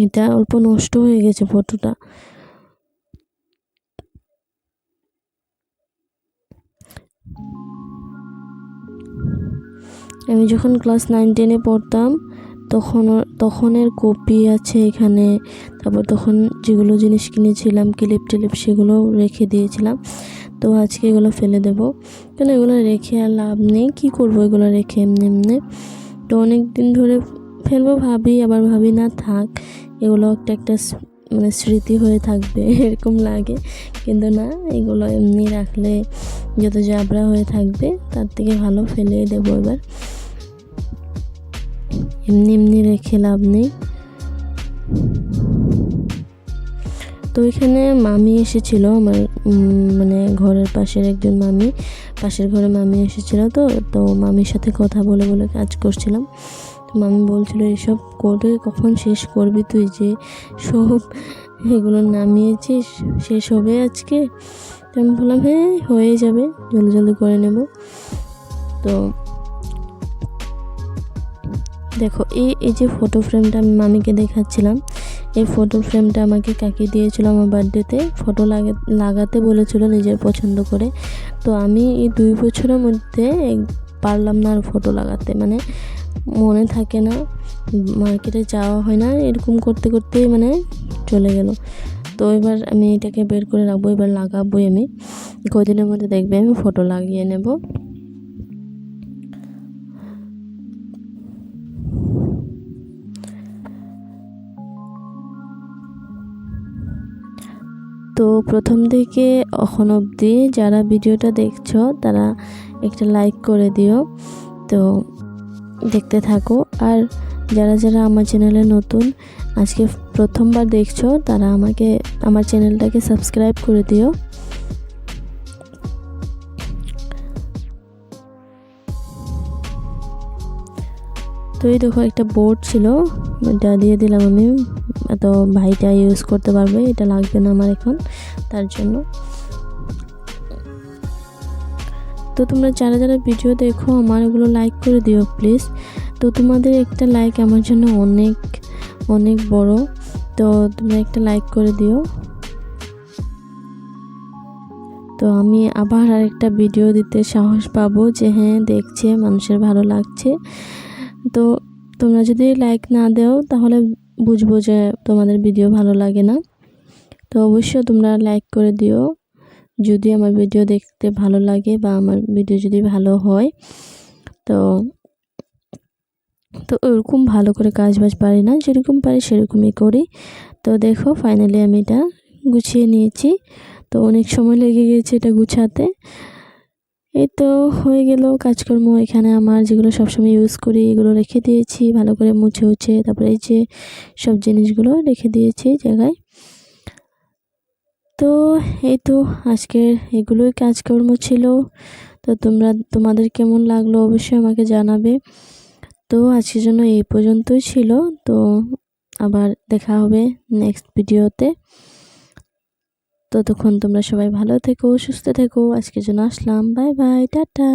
এটা অল্প নষ্ট হয়ে গেছে ফটোটা। আমি যখন ক্লাস 9-10-এ পড়তাম তখনের কপি আছে এখানে। তারপর তখন যেগুলো জিনিস কিনেছিলাম ক্লিপ টিলিপ সেগুলো রেখে দিয়েছিলাম। তো আজকে এগুলো ফেলে দেবো, কেন এগুলো রেখে আর লাভ নেই। কী করবো এগুলো রেখে এমনি এমনি। তো অনেক দিন ধরে ফেলবো ভাবি, আবার ভাবি না থাক, এগুলো একটা মানে স্মৃতি হয়ে থাকবে এরকম লাগে। কিন্তু না, এগুলো এমনি রাখলে যত জাবরা হয়ে থাকবে, তার থেকে ভালো ফেলে দেবো এবার। এমনি এমনি রেখে লাভ নেই। তো এখানে মামি এসেছিল আমার, মানে ঘরের পাশের একজন মামি, পাশের ঘরে মামি এসেছিল। তো মামির সাথে কথা বলে বলে কাজ করছিলাম। তো মামি বলছিল এসব করে কখন শেষ করবি তুই, যে সব এগুলো নামিয়েছিস, শেষ হবে আজকে? তো আমি বললাম হ্যাঁ হয়ে যাবে, জলদি জলদি করে নেব। তো দেখো এই যে ফটো ফ্রেমটা আমি মামিকে দেখাচ্ছিলাম, এই ফটো ফ্রেমটা আমাকে কাকি দিয়েছিল আমার বার্থডেতে। ফটো লাগাতে বলেছিল নিজের পছন্দ করে। তো আমি এই 2 বছরের মধ্যে পারলাম না আর ফটো লাগাতে, মানে মনে থাকে না, মার্কেটে যাওয়া হয় না, এরকম করতে করতেই মানে চলে গেল। তো এবার আমি এটাকে বের করে রাখবো, এবার লাগাবোই আমি। কদিনের মধ্যে দেখবে আমি ফটো লাগিয়ে নেব। তো প্রথম থেকে এখন অবধি যারা ভিডিওটা দেখছো তারা একটা লাইক করে দিও। তো দেখতে থাকো। আর যারা যারা আমার চ্যানেলে নতুন, আজকে প্রথমবার দেখছো, তারা আমার চ্যানেলটাকে সাবস্ক্রাইব করে দিও। তো এই দেখো একটা বোর্ড ছিল, এটা দিয়ে দিলাম আমি। তো ভাইটা ইউজ করতে পারবে, এটা লাগবে না আমার এখন, তার জন্য। তো তোমরা যারা যারা ভিডিও দেখো আমার এগুলো লাইক করে দিও প্লিজ। তো তোমাদের একটা লাইক আমার জন্য অনেক অনেক বড়। তো তোমরা একটা লাইক করে দিও। তো আমি আবার আরেকটা ভিডিও দিতে সাহস পাবো, যে হ্যাঁ দেখছে মানুষের ভালো লাগছে। তো তোমরা যদি লাইক না দাও তাহলে বুঝবো যে তোমাদের ভিডিও ভালো লাগে না। তো অবশ্যই তোমরা লাইক করে দিও যদি আমার ভিডিও দেখতে ভালো লাগে বা আমার ভিডিও যদি ভালো হয়। তো তো ওরকম ভালো করে কাজ বাজ পারি না, যেরকম পারি সেরকমই করি। তো দেখো ফাইনালি আমি এটা গুছিয়ে নিয়েছি। তো অনেক সময় লেগে গেছে এটা গুছাতে। এই তো হয়ে গেল কাজকর্ম। এখানে আমার যেগুলো সবসময় ইউজ করি এগুলো রেখে দিয়েছি ভালো করে মুছে। তারপরে এই যে সব জিনিসগুলো রেখে দিয়েছি জায়গায়। তো এই তো আজকের এগুলোই কাজকর্ম ছিল। তো তোমাদের কেমন লাগলো অবশ্যই আমাকে জানাবে। তো আজকের জন্য এই পর্যন্তই ছিল। তো আবার দেখা হবে নেক্সট ভিডিওতে। ততক্ষণ তোমরা সবাই ভালো থেকো, সুস্থ থেকো। আজকের জন্য আসলাম, বাই বাই, টাটা।